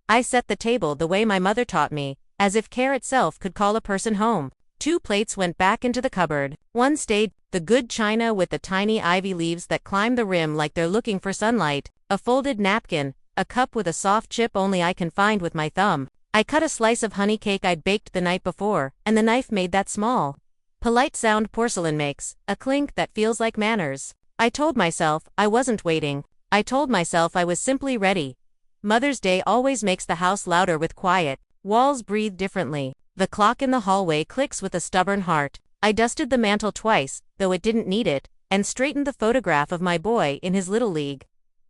I set the table the way my mother taught me, as if care itself could call a person home. 2 plates went back into the cupboard. 1 stayed, the good china with the tiny ivy leaves that climb the rim like they're looking for sunlight, a folded napkin, a cup with a soft chip only I can find with my thumb. I cut a slice of honey cake I'd baked the night before, and the knife made that small, polite sound porcelain makes, a clink that feels like manners. I told myself I wasn't waiting. I told myself I was simply ready. Mother's Day always makes the house louder with quiet. Walls breathe differently. The clock in the hallway clicks with a stubborn heart. I dusted the mantel twice, though it didn't need it, and straightened the photograph of my boy in his little league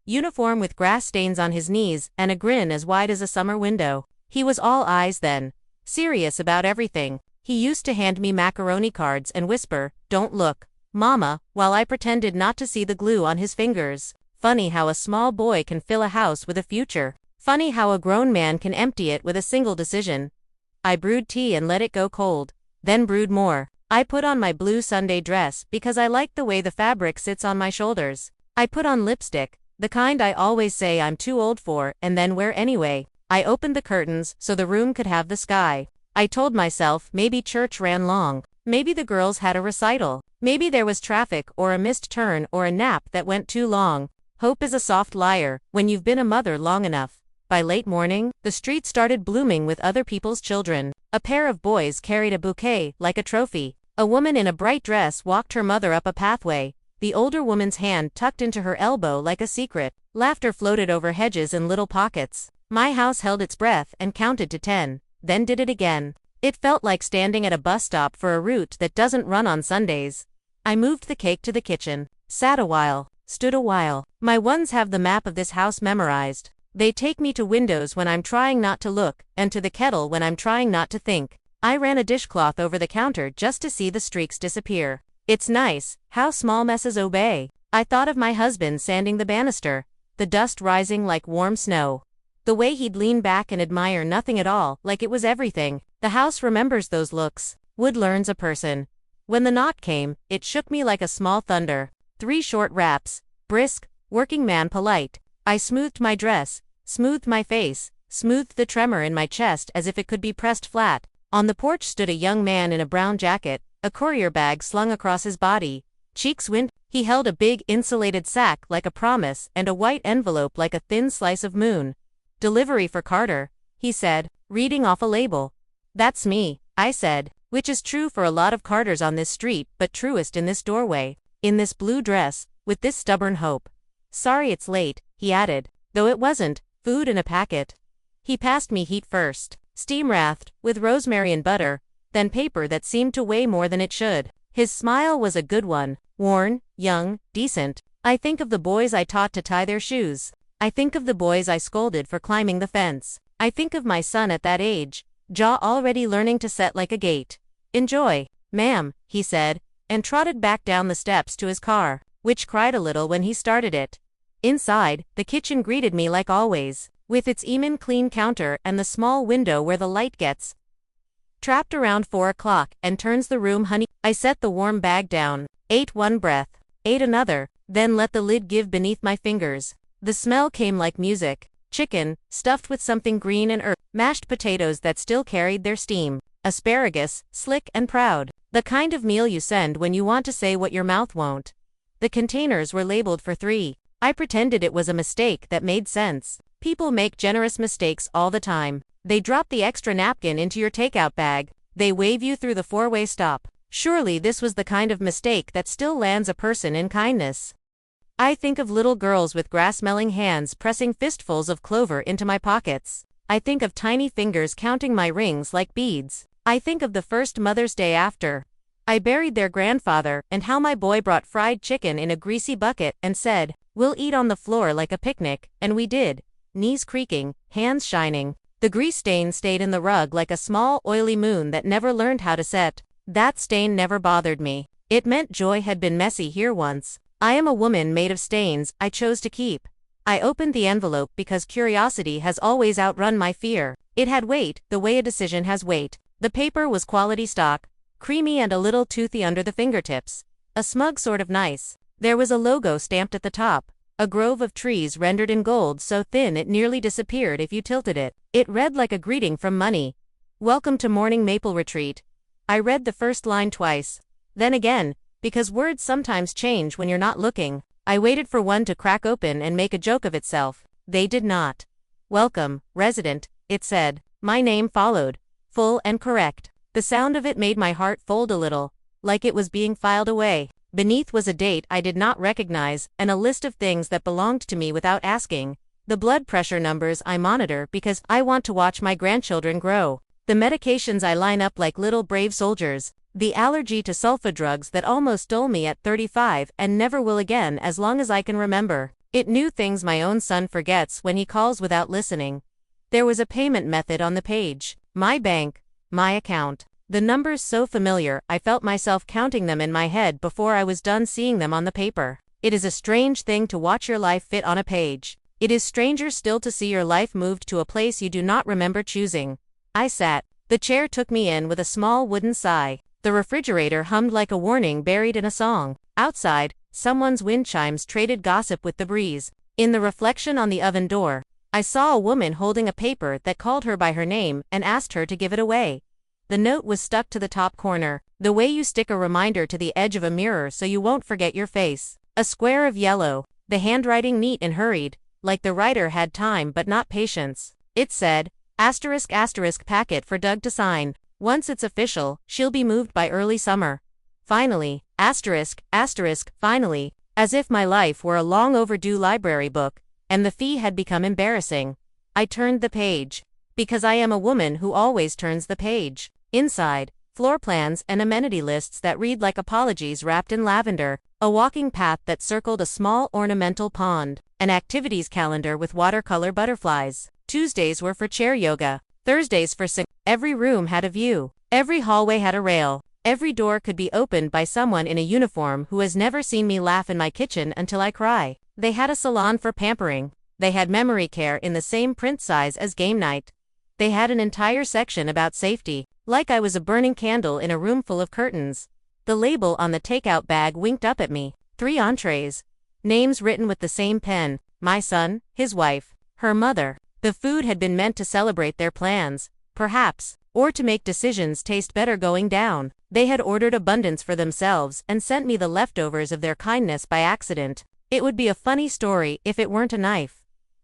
uniform with grass stains on his knees and a grin as wide as a summer window. He was all eyes then. Serious about everything. He used to hand me macaroni cards and whisper, "Don't look, Mama," while I pretended not to see the glue on his fingers. Funny how a small boy can fill a house with a future. Funny how a grown man can empty it with a single decision. I brewed tea and let it go cold, then brewed more. I put on my blue Sunday dress because I liked the way the fabric sits on my shoulders. I put on lipstick, the kind I always say I'm too old for and then wear anyway. I opened the curtains so the room could have the sky. I told myself maybe church ran long. Maybe the girls had a recital. Maybe there was traffic or a missed turn or a nap that went too long. Hope is a soft liar when you've been a mother long enough. By late morning, the street started blooming with other people's children. A pair of boys carried a bouquet like a trophy. A woman in a bright dress walked her mother up a pathway, the older woman's hand tucked into her elbow like a secret. Laughter floated over hedges in little pockets. My house held its breath and counted to 10, then did it again. It felt like standing at a bus stop for a route that doesn't run on Sundays. I moved the cake to the kitchen, sat a while, stood a while. My ones have the map of this house memorized. They take me to windows when I'm trying not to look, and to the kettle when I'm trying not to think. I ran a dishcloth over the counter just to see the streaks disappear. It's nice how small messes obey. I thought of my husband sanding the banister, the dust rising like warm snow. The way he'd lean back and admire nothing at all, like it was everything. The house remembers those looks. Wood learns a person. When the knock came, it shook me like a small thunder. 3 short raps, brisk, working man polite. I smoothed my dress, smoothed my face, smoothed the tremor in my chest as if it could be pressed flat. On the porch stood a young man in a brown jacket, a courier bag slung across his body. Cheeks wint. He held a big insulated sack like a promise and a white envelope like a thin slice of moon. "Delivery for Carter," he said, reading off a label. "That's me," I said, which is true for a lot of Carters on this street, but truest in this doorway, in this blue dress, with this stubborn hope. "Sorry it's late," he added, though it wasn't, food in a packet. He passed me heat first, steam-wrathed, with rosemary and butter, then paper that seemed to weigh more than it should. His smile was a good one, worn, young, decent. I think of the boys I taught to tie their shoes. I think of the boys I scolded for climbing the fence. I think of my son at that age, jaw already learning to set like a gate. "Enjoy, ma'am," he said, and trotted back down the steps to his car, which cried a little when he started it. Inside, the kitchen greeted me like always, with its clean counter and the small window where the light gets trapped around 4 o'clock and turns the room honey. I set the warm bag down, ate one breath, ate another, then let the lid give beneath my fingers. The smell came like music. Chicken, stuffed with something green and mashed potatoes that still carried their steam, asparagus, slick and proud. The kind of meal you send when you want to say what your mouth won't. The containers were labeled for 3. I pretended it was a mistake that made sense. People make generous mistakes all the time. They drop the extra napkin into your takeout bag. They wave you through the 4-way stop. Surely this was the kind of mistake that still lands a person in kindness. I think of little girls with grass-smelling hands pressing fistfuls of clover into my pockets. I think of tiny fingers counting my rings like beads. I think of the first Mother's Day after I buried their grandfather and how my boy brought fried chicken in a greasy bucket and said, "We'll eat on the floor like a picnic," and we did. Knees creaking, hands shining. The grease stain stayed in the rug like a small oily moon that never learned how to set. That stain never bothered me. It meant joy had been messy here once. I am a woman made of stains I chose to keep. I opened the envelope because curiosity has always outrun my fear. It had weight, the way a decision has weight. The paper was quality stock, creamy and a little toothy under the fingertips. A smug sort of nice. There was a logo stamped at the top. a grove of trees rendered in gold so thin it nearly disappeared if you tilted it. It read like a greeting from money. Welcome to morning maple retreat. I read the first line twice. Then again, because words sometimes change when you're not looking. I waited for one to crack open and make a joke of itself. They did not. Welcome, resident, it said. My name followed. Full and correct. The sound of it made my heart fold a little, like it was being filed away. Beneath was a date I did not recognize, and a list of things that belonged to me without asking. The blood pressure numbers I monitor because I want to watch my grandchildren grow. The medications I line up like little brave soldiers. The allergy to sulfa drugs that almost stole me at 35 and never will again as long as I can remember. It knew things my own son forgets when he calls without listening. There was a payment method on the page. My bank. My account. The numbers so familiar, I felt myself counting them in my head before I was done seeing them on the paper. It is a strange thing to watch your life fit on a page. It is stranger still to see your life moved to a place you do not remember choosing. I sat. The chair took me in with a small wooden sigh. The refrigerator hummed like a warning buried in a song. Outside, someone's wind chimes traded gossip with the breeze. In the reflection on the oven door, I saw a woman holding a paper that called her by her name and asked her to give it away. The note was stuck to the top corner, the way you stick a reminder to the edge of a mirror so you won't forget your face. A square of yellow, the handwriting neat and hurried, like the writer had time but not patience. It said, *** packet for Doug to sign. Once it's official, she'll be moved by early summer. Finally, ***, finally, as if my life were a long overdue library book, and the fee had become embarrassing. I turned the page. Because I am a woman who always turns the page. Inside, floor plans and amenity lists that read like apologies wrapped in lavender, a walking path that circled a small ornamental pond, an activities calendar with watercolor butterflies. Tuesdays were for chair yoga, Thursdays for sing. Every room had a view. Every hallway had a rail. Every door could be opened by someone in a uniform who has never seen me laugh in my kitchen until I cry. They had a salon for pampering. They had memory care in the same print size as game night. They had an entire section about safety, like I was a burning candle in a room full of curtains. The label on the takeout bag winked up at me. 3 entrees. Names written with the same pen. My son, his wife, her mother. The food had been meant to celebrate their plans, perhaps, or to make decisions taste better going down. They had ordered abundance for themselves and sent me the leftovers of their kindness by accident. It would be a funny story if it weren't a knife.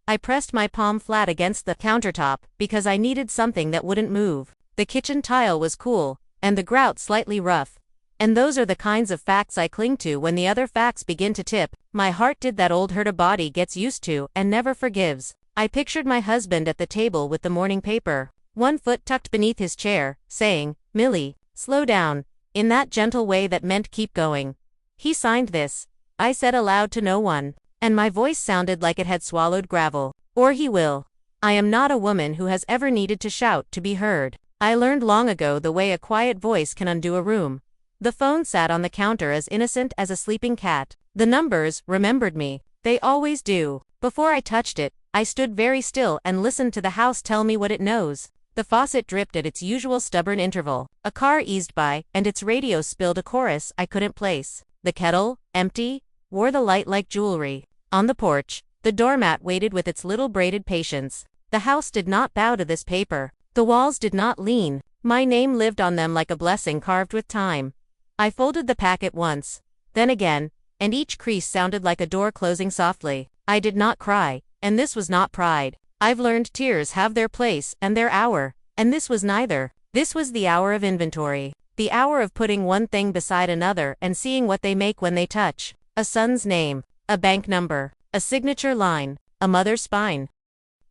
I pressed my palm flat against the countertop because I needed something that wouldn't move. The kitchen tile was cool, and the grout slightly rough. And those are the kinds of facts I cling to when the other facts begin to tip. My heart did that old hurt a body gets used to and never forgives. I pictured my husband at the table with the morning paper, one foot tucked beneath his chair, saying, "Millie, slow down," in that gentle way that meant keep going. He signed this. I said aloud to no one. And my voice sounded like it had swallowed gravel. Or he will. I am not a woman who has ever needed to shout to be heard. I learned long ago the way a quiet voice can undo a room. The phone sat on the counter as innocent as a sleeping cat. The numbers remembered me. They always do. Before I touched it, I stood very still and listened to the house tell me what it knows. The faucet dripped at its usual stubborn interval. A car eased by, and its radio spilled a chorus I couldn't place. The kettle, empty, wore the light like jewelry. On the porch, the doormat waited with its little braided patience. The house did not bow to this paper. The walls did not lean. My name lived on them like a blessing carved with time. I folded the packet once, then again, and each crease sounded like a door closing softly. I did not cry, and this was not pride. I've learned tears have their place and their hour, and this was neither. This was the hour of inventory. The hour of putting one thing beside another and seeing what they make when they touch. A son's name. A bank number, a signature line, a mother's spine.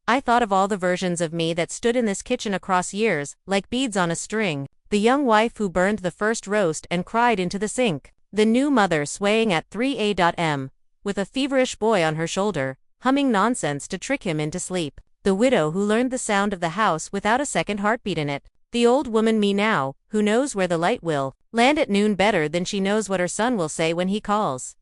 I thought of all the versions of me that stood in this kitchen across years, like beads on a string. The young wife who burned the first roast and cried into the sink. The new mother swaying at 3 a.m., with a feverish boy on her shoulder, humming nonsense to trick him into sleep. The widow who learned the sound of the house without a second heartbeat in it. The old woman me now, who knows where the light will land at noon better than she knows what her son will say when he calls.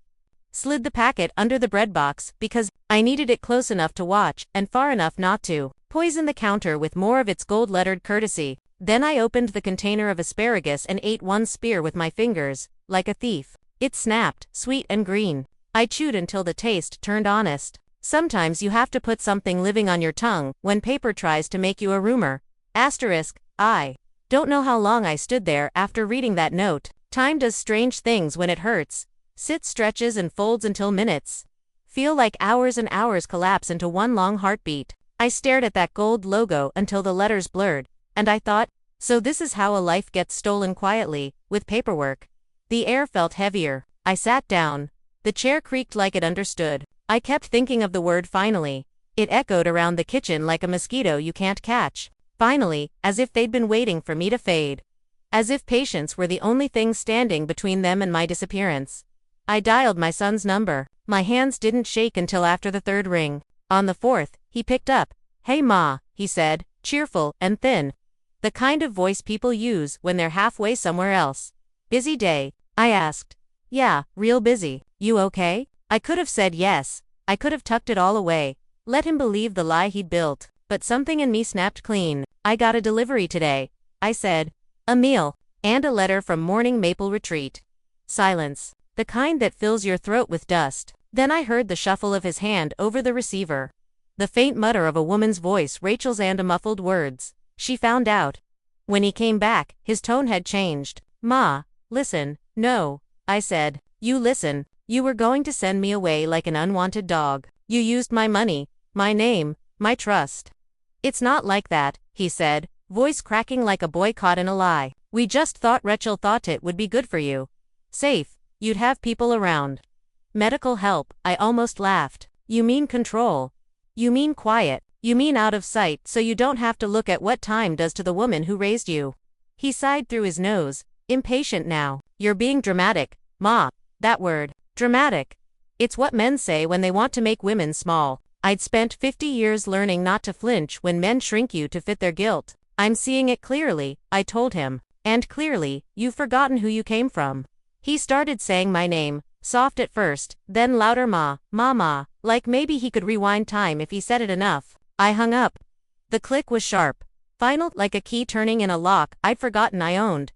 Slid the packet under the bread box because I needed it close enough to watch and far enough not to poison the counter with more of its gold-lettered courtesy. Then I opened the container of asparagus and ate one spear with my fingers, like a thief. It snapped, sweet and green. I chewed until the taste turned honest. Sometimes you have to put something living on your tongue when paper tries to make you a rumor. I don't know how long I stood there after reading that note. Time does strange things when it hurts. Sits, stretches, and folds until minutes feel like hours, and hours collapse into one long heartbeat. I stared at that gold logo until the letters blurred, and I thought, so this is how a life gets stolen quietly, with paperwork. The air felt heavier. I sat down. The chair creaked like it understood. I kept thinking of the word finally. It echoed around the kitchen like a mosquito you can't catch. Finally, as if they'd been waiting for me to fade. As if patience were the only thing standing between them and my disappearance. I dialed my son's number. My hands didn't shake until after the third ring. On the fourth, he picked up. "Hey Ma," he said, cheerful and thin. The kind of voice people use when they're halfway somewhere else. "Busy day?" I asked. "Yeah, real busy. You okay?" I could have said yes. I could have tucked it all away. Let him believe the lie he'd built. But something in me snapped clean. "I got a delivery today," I said. "A meal. And a letter from Morning Maple Retreat." Silence. The kind that fills your throat with dust. Then I heard the shuffle of his hand over the receiver. The faint mutter of a woman's voice, Rachel's, and a muffled words. "She found out." When he came back, his tone had changed. "Ma, listen." "No," I said. "You listen. You were going to send me away like an unwanted dog. You used my money, my name, my trust." "It's not like that," he said, voice cracking like a boy caught in a lie. "We just thought Rachel thought it would be good for you. Safe. You'd have people around. Medical help." I almost laughed. "You mean control. You mean quiet. You mean out of sight so you don't have to look at what time does to the woman who raised you." He sighed through his nose, impatient now. "You're being dramatic, Ma." That word. Dramatic. It's what men say when they want to make women small. I'd spent 50 years learning not to flinch when men shrink you to fit their guilt. "I'm seeing it clearly," I told him. "And clearly, you've forgotten who you came from." He started saying my name, soft at first, then louder, "Ma, Mama," like maybe he could rewind time if he said it enough. I hung up. The click was sharp. Final, like a key turning in a lock I'd forgotten I owned.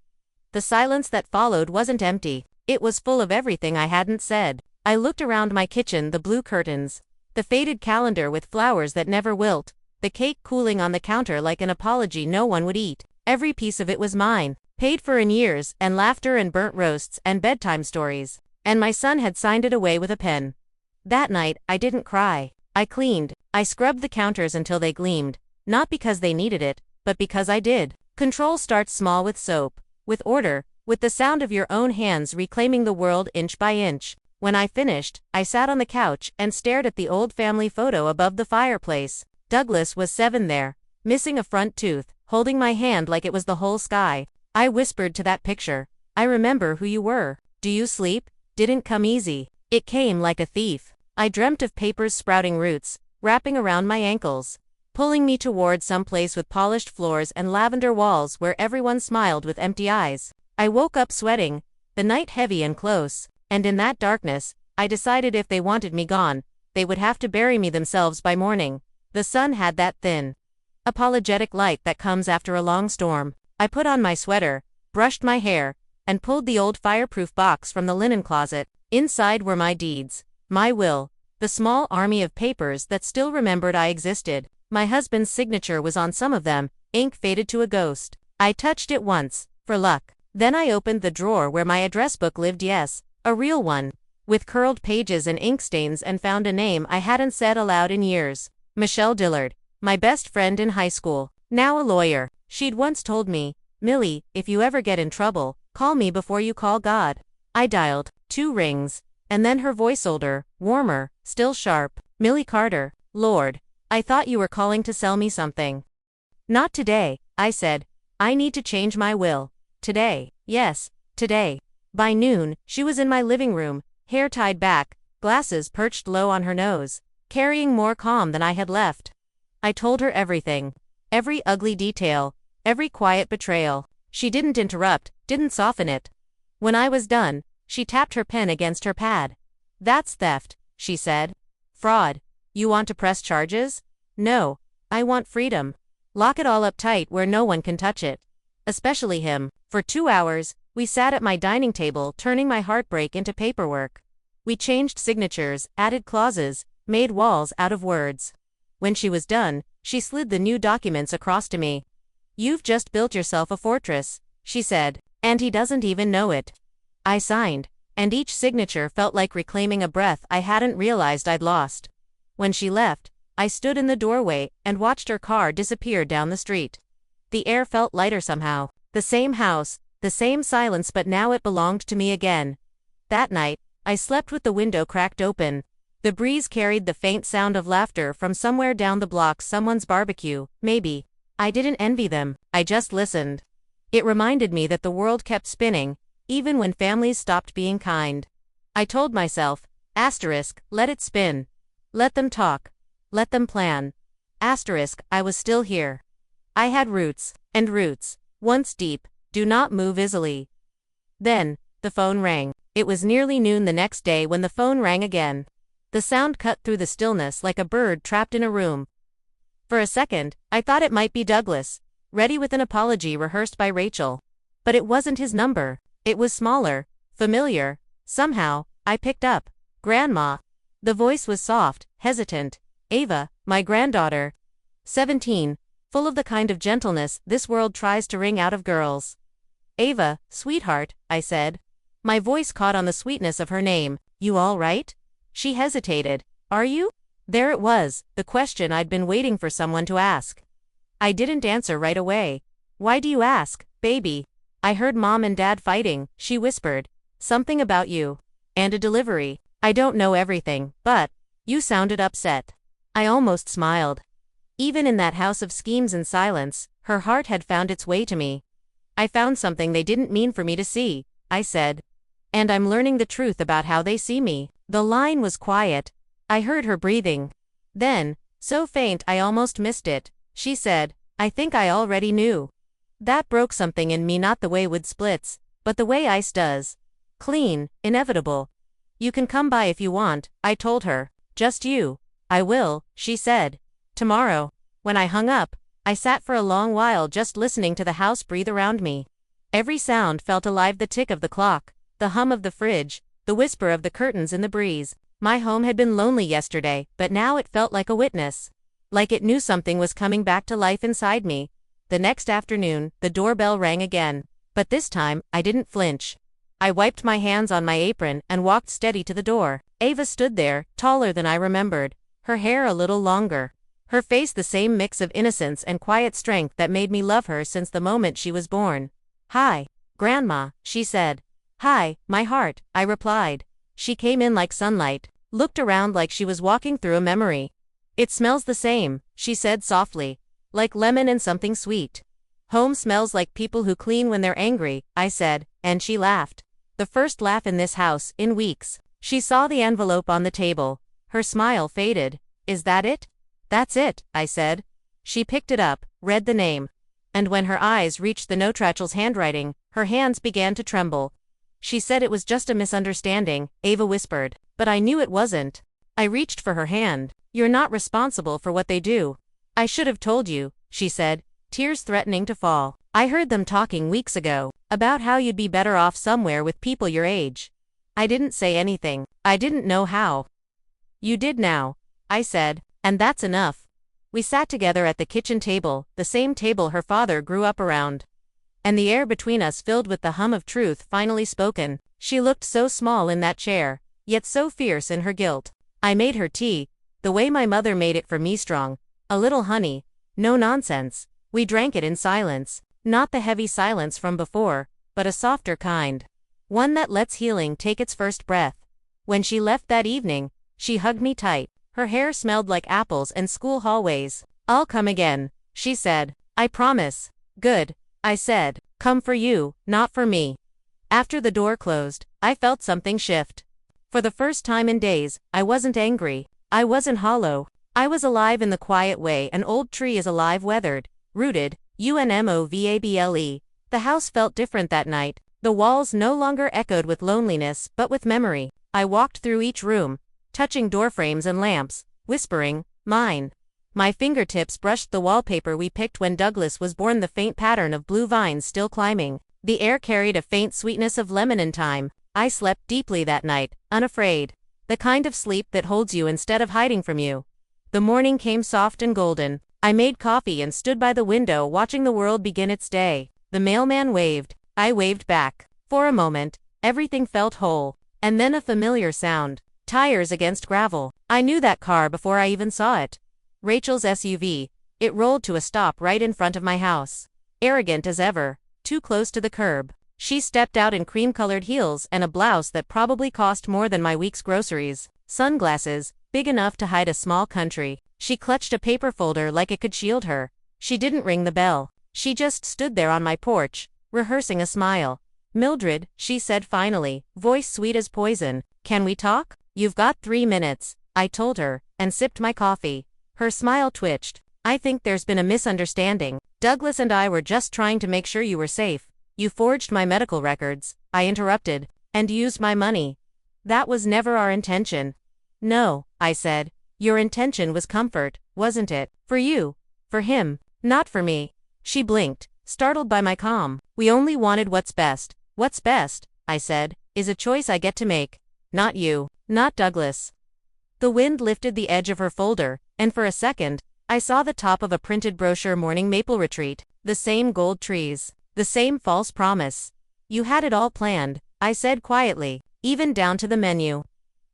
The silence that followed wasn't empty. It was full of everything I hadn't said. I looked around my kitchen, the blue curtains, the faded calendar with flowers that never wilt, the cake cooling on the counter like an apology no one would eat. Every piece of it was mine, paid for in years, and laughter and burnt roasts and bedtime stories. And my son had signed it away with a pen. That night, I didn't cry. I cleaned. I scrubbed the counters until they gleamed, not because they needed it, but because I did. Control starts small, with soap, with order, with the sound of your own hands reclaiming the world inch by inch. When I finished, I sat on the couch and stared at the old family photo above the fireplace. Douglas was 7 there, missing a front tooth, holding my hand like it was the whole sky. I whispered to that picture, "I remember who you were." "Do you sleep?" Didn't come easy. It came like a thief. I dreamt of papers sprouting roots, wrapping around my ankles, pulling me toward some place with polished floors and lavender walls where everyone smiled with empty eyes. I woke up sweating, the night heavy and close, and in that darkness, I decided if they wanted me gone, they would have to bury me themselves by morning. The sun had that thin, apologetic light that comes after a long storm. I put on my sweater, brushed my hair, and pulled the old fireproof box from the linen closet. Inside were my deeds, my will, the small army of papers that still remembered I existed. My husband's signature was on some of them, ink faded to a ghost. I touched it once, for luck. Then I opened the drawer where my address book lived, yes, a real one, with curled pages and ink stains, and found a name I hadn't said aloud in years. Michelle Dillard, my best friend in high school, now a lawyer. She'd once told me, "Millie, if you ever get in trouble, call me before you call God." I dialed 2 rings, and then her voice, older, warmer, still sharp. "Millie Carter." "Lord, I thought you were calling to sell me something." "Not today," I said. "I need to change my will. Today." "Yes, today." By noon, she was in my living room, hair tied back, glasses perched low on her nose, carrying more calm than I had left. I told her everything. Every ugly detail, every quiet betrayal. She didn't interrupt, didn't soften it. When I was done, she tapped her pen against her pad. "That's theft," she said. "Fraud. You want to press charges?" "No. I want freedom. Lock it all up tight where no one can touch it. Especially him." For 2 hours, we sat at my dining table turning my heartbreak into paperwork. We changed signatures, added clauses, made walls out of words. When she was done, she slid the new documents across to me. "You've just built yourself a fortress," she said, "and he doesn't even know it." I signed, and each signature felt like reclaiming a breath I hadn't realized I'd lost. When she left, I stood in the doorway and watched her car disappear down the street. The air felt lighter somehow. The same house, the same silence, but now it belonged to me again. That night, I slept with the window cracked open. The breeze carried the faint sound of laughter from somewhere down the block, someone's barbecue, maybe. I didn't envy them, I just listened. It reminded me that the world kept spinning, even when families stopped being kind. I told myself, let it spin. Let them talk. Let them plan. I was still here. I had roots, and roots, once deep, do not move easily. Then, the phone rang. It was nearly noon the next day when the phone rang again. The sound cut through the stillness like a bird trapped in a room. For a second, I thought it might be Douglas, ready with an apology rehearsed by Rachel. But it wasn't his number. It was smaller, familiar. Somehow, I picked up. "Grandma." The voice was soft, hesitant. "Ava, my granddaughter. 17, full of the kind of gentleness this world tries to wring out of girls. "Ava, sweetheart," I said. My voice caught on the sweetness of her name. "You all right?" She hesitated. "Are you?" There it was, the question I'd been waiting for someone to ask. I didn't answer right away. "Why do you ask, baby?" "I heard Mom and Dad fighting," she whispered. "Something about you. And a delivery. I don't know everything, but you sounded upset." I almost smiled. Even in that house of schemes and silence, her heart had found its way to me. "I found something they didn't mean for me to see," I said. "And I'm learning the truth about how they see me." The line was quiet. I heard her breathing. Then, so faint I almost missed it, she said, "I think I already knew." That broke something in me, not the way wood splits, but the way ice does. Clean, inevitable. "You can come by if you want," I told her. "Just you." "I will," she said. "Tomorrow." When I hung up, I sat for a long while just listening to the house breathe around me. Every sound felt alive: the tick of the clock, the hum of the fridge, the whisper of the curtains in the breeze. My home had been lonely yesterday, but now it felt like a witness. Like it knew something was coming back to life inside me. The next afternoon, the doorbell rang again. But this time, I didn't flinch. I wiped my hands on my apron and walked steady to the door. Ava stood there, taller than I remembered, her hair a little longer. Her face the same mix of innocence and quiet strength that made me love her since the moment she was born. "Hi, Grandma," she said. "Hi, my heart," I replied. She came in like sunlight, looked around like she was walking through a memory. "It smells the same," she said softly, "like lemon and something sweet." "Home smells like people who clean when they're angry," I said, and she laughed. The first laugh in this house, in weeks. She saw the envelope on the table. Her smile faded. "Is that it?" "That's it," I said. She picked it up, read the name. And when her eyes reached the note, Rachel's handwriting, her hands began to tremble. "She said it was just a misunderstanding," Ava whispered. But I knew it wasn't. I reached for her hand. "You're not responsible for what they do." "I should have told you," she said, tears threatening to fall. "I heard them talking weeks ago, about how you'd be better off somewhere with people your age." I didn't say anything. I didn't know how. "You did now," I said, "and that's enough." We sat together at the kitchen table, the same table her father grew up around. And the air between us filled with the hum of truth finally spoken. She looked so small in that chair, yet so fierce in her guilt. I made her tea, the way my mother made it for me, strong. A little honey. No nonsense. We drank it in silence. Not the heavy silence from before, but a softer kind. One that lets healing take its first breath. When she left that evening, she hugged me tight. Her hair smelled like apples and school hallways. "I'll come again," she said. "I promise." "Good," I said. "Come for you, not for me." After the door closed, I felt something shift. For the first time in days, I wasn't angry. I wasn't hollow. I was alive in the quiet way an old tree is alive, weathered, rooted, unmovable. The house felt different that night. The walls no longer echoed with loneliness, but with memory. I walked through each room, touching doorframes and lamps, whispering, "Mine." My fingertips brushed the wallpaper we picked when Douglas was born, the faint pattern of blue vines still climbing. The air carried a faint sweetness of lemon and thyme. I slept deeply that night, unafraid. The kind of sleep that holds you instead of hiding from you. The morning came soft and golden. I made coffee and stood by the window watching the world begin its day. The mailman waved. I waved back. For a moment, everything felt whole. And then a familiar sound. Tires against gravel. I knew that car before I even saw it. Rachel's SUV. It rolled to a stop right in front of my house. Arrogant as ever. Too close to the curb. She stepped out in cream-colored heels and a blouse that probably cost more than my week's groceries. Sunglasses, big enough to hide a small country. She clutched a paper folder like it could shield her. She didn't ring the bell. She just stood there on my porch, rehearsing a smile. "Mildred," she said finally, voice sweet as poison, "can we talk?" "You've got 3 minutes," I told her, and sipped my coffee. Her smile twitched. "I think there's been a misunderstanding. Douglas and I were just trying to make sure you were safe. You forged my medical records," I interrupted, "and used my money. That was never our intention." "No," I said. "Your intention was comfort, wasn't it? For you. For him. Not for me." She blinked, startled by my calm. "We only wanted what's best." "What's best," I said, "is a choice I get to make. Not you. Not Douglas." The wind lifted the edge of her folder, and for a second, I saw the top of a printed brochure morning maple retreat. The same gold trees. The same false promise. "You had it all planned," I said quietly, "even down to the menu."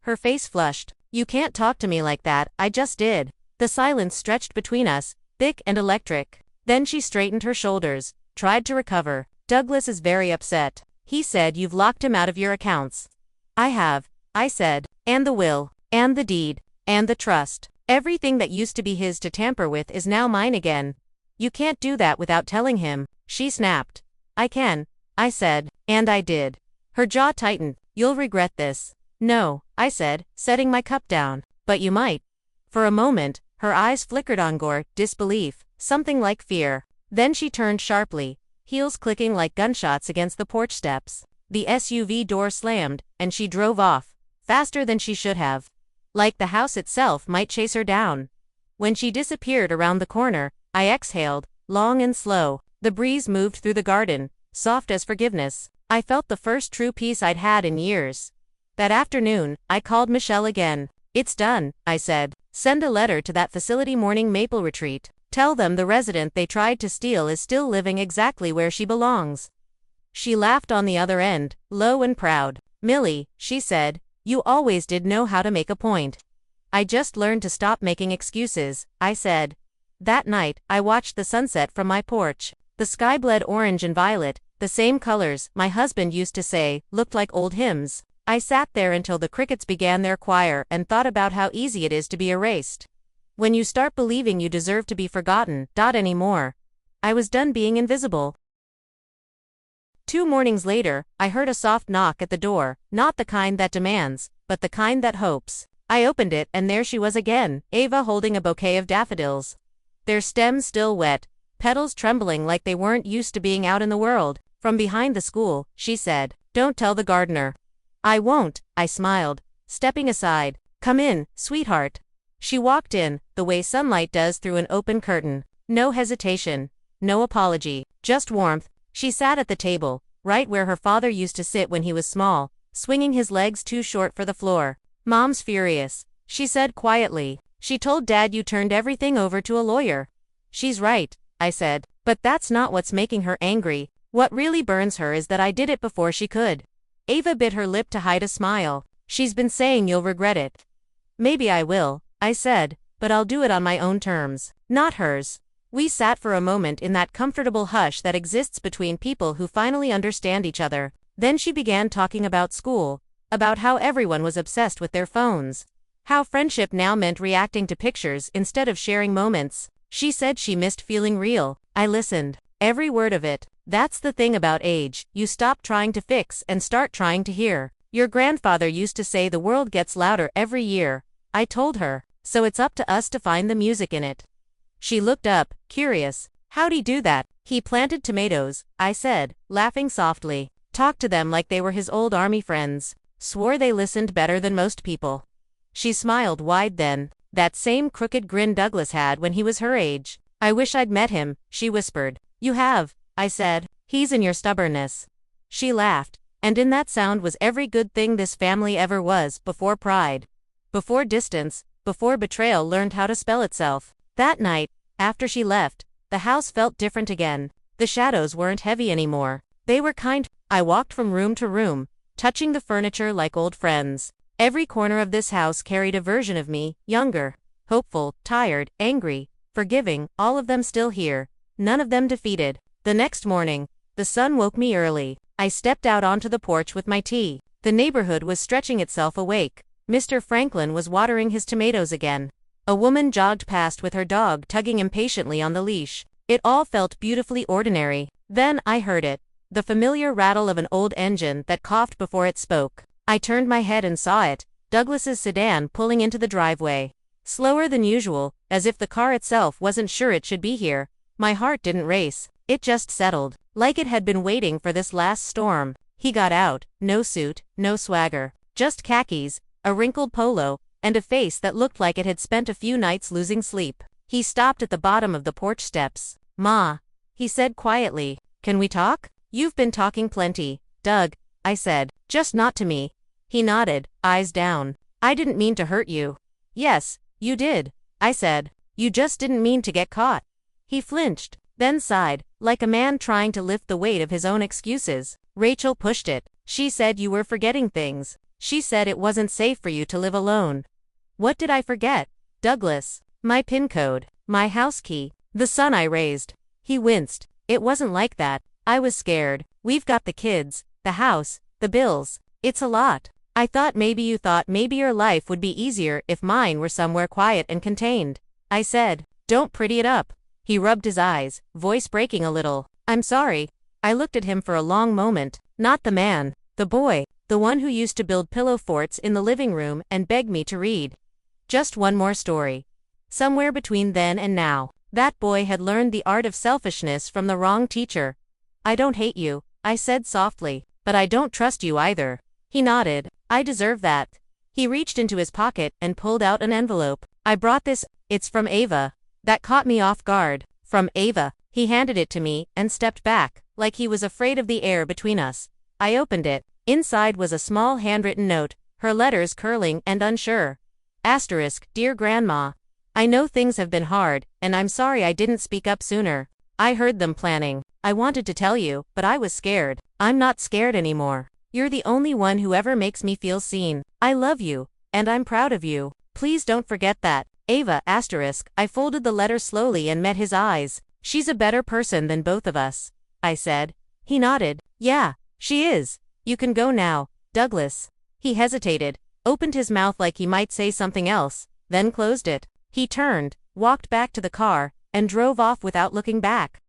Her face flushed. "You can't talk to me like that, I just did." The silence stretched between us, thick and electric. Then she straightened her shoulders, tried to recover. "Douglas is very upset. He said you've locked him out of your accounts." "I have," I said. "And the will. And the deed. And the trust. Everything that used to be his to tamper with is now mine again." "You can't do that without telling him," she snapped. "I can," I said. And I did. Her jaw tightened. "You'll regret this." "No," I said, setting my cup down. "But you might." For a moment, her eyes flickered on disbelief, something like fear. Then she turned sharply, heels clicking like gunshots against the porch steps. The SUV door slammed, and she drove off, faster than she should have. Like the house itself might chase her down. When she disappeared around the corner, I exhaled, long and slow. The breeze moved through the garden, soft as forgiveness. I felt the first true peace I'd had in years. That afternoon, I called Michelle again. "It's done," I said. "Send a letter to that facility morning maple retreat. Tell them the resident they tried to steal is still living exactly where she belongs." She laughed on the other end, low and proud. "Millie," she said, "you always did know how to make a point." "I just learned to stop making excuses," I said. That night, I watched the sunset from my porch. The sky bled orange and violet, the same colors, my husband used to say, looked like old hymns. I sat there until the crickets began their choir and thought about how easy it is to be erased. When you start believing you deserve to be forgotten, anymore. I was done being invisible. 2 mornings later, I heard a soft knock at the door, not the kind that demands, but the kind that hopes. I opened it and there she was again, Ava holding a bouquet of daffodils. Their stems still wet, petals trembling like they weren't used to being out in the world. "From behind the school," she said. "Don't tell the gardener." "I won't," I smiled, stepping aside. "Come in, sweetheart." She walked in, the way sunlight does through an open curtain. No hesitation. No apology. Just warmth. She sat at the table, right where her father used to sit when he was small, swinging his legs too short for the floor. "Mom's furious," she said quietly. "She told Dad you turned everything over to a lawyer." "She's right," I said. "But that's not what's making her angry. What really burns her is that I did it before she could." Ava bit her lip to hide a smile. "She's been saying you'll regret it." "Maybe I will," I said, "but I'll do it on my own terms, not hers." We sat for a moment in that comfortable hush that exists between people who finally understand each other. Then she began talking about school, about how everyone was obsessed with their phones, how friendship now meant reacting to pictures instead of sharing moments. She said she missed feeling real. I listened. Every word of it. That's the thing about age, you stop trying to fix and start trying to hear. "Your grandfather used to say the world gets louder every year," I told her, "so it's up to us to find the music in it." She looked up, curious. "How'd he do that?" "He planted tomatoes," I said, laughing softly. "Talked to them like they were his old army friends. Swore they listened better than most people." She smiled wide then. That same crooked grin Douglas had when he was her age. "I wish I'd met him," she whispered. "You have," I said. "He's in your stubbornness." She laughed. And in that sound was every good thing this family ever was, before pride, before distance, before betrayal learned how to spell itself. That night, after she left, the house felt different again. The shadows weren't heavy anymore. They were kind. I walked from room to room, touching the furniture like old friends. Every corner of this house carried a version of me, younger, hopeful, tired, angry, forgiving, all of them still here, none of them defeated. The next morning, the sun woke me early. I stepped out onto the porch with my tea. The neighborhood was stretching itself awake. Mr. Franklin was watering his tomatoes again. A woman jogged past with her dog tugging impatiently on the leash. It all felt beautifully ordinary. Then I heard it. The familiar rattle of an old engine that coughed before it spoke. I turned my head and saw it, Douglas's sedan pulling into the driveway. Slower than usual, as if the car itself wasn't sure it should be here. My heart didn't race. It just settled, like it had been waiting for this last storm. He got out, no suit, no swagger, just khakis, a wrinkled polo, and a face that looked like it had spent a few nights losing sleep. He stopped at the bottom of the porch steps. "Ma," he said quietly, "can we talk?" "You've been talking plenty, Doug," I said. "Just not to me." He nodded, eyes down. "I didn't mean to hurt you." "Yes, you did," I said. "You just didn't mean to get caught." He flinched, then sighed, like a man trying to lift the weight of his own excuses. "Rachel pushed it. She said you were forgetting things. She said it wasn't safe for you to live alone." What did I forget? Douglas. My PIN code. My house key. The son I raised. He winced. "It wasn't like that. I was scared. We've got the kids, the house, the bills. It's a lot. I thought maybe you thought maybe your life would be easier if mine were somewhere quiet and contained." I said. "Don't pretty it up." He rubbed his eyes, voice breaking a little. "I'm sorry." I looked at him for a long moment. Not the man. The boy. The one who used to build pillow forts in the living room and beg me to read. Just one more story. Somewhere between then and now, that boy had learned the art of selfishness from the wrong teacher. "I don't hate you," I said softly, "but I don't trust you either." He nodded. "I deserve that." He reached into his pocket and pulled out an envelope. "I brought this. It's from Ava." That caught me off guard. From Ava. He handed it to me and stepped back, like he was afraid of the air between us. I opened it. Inside was a small handwritten note, her letters curling and unsure. Asterisk, "Dear Grandma, I know things have been hard, and I'm sorry I didn't speak up sooner. I heard them planning. I wanted to tell you, but I was scared. I'm not scared anymore. You're the only one who ever makes me feel seen. I love you, and I'm proud of you. Please don't forget that. Ava." Asterisk. I folded the letter slowly and met his eyes. "She's a better person than both of us," I said. He nodded. "Yeah, she is. You can go now, Douglas." He hesitated, opened his mouth like he might say something else, then closed it. He turned, walked back to the car, and drove off without looking back.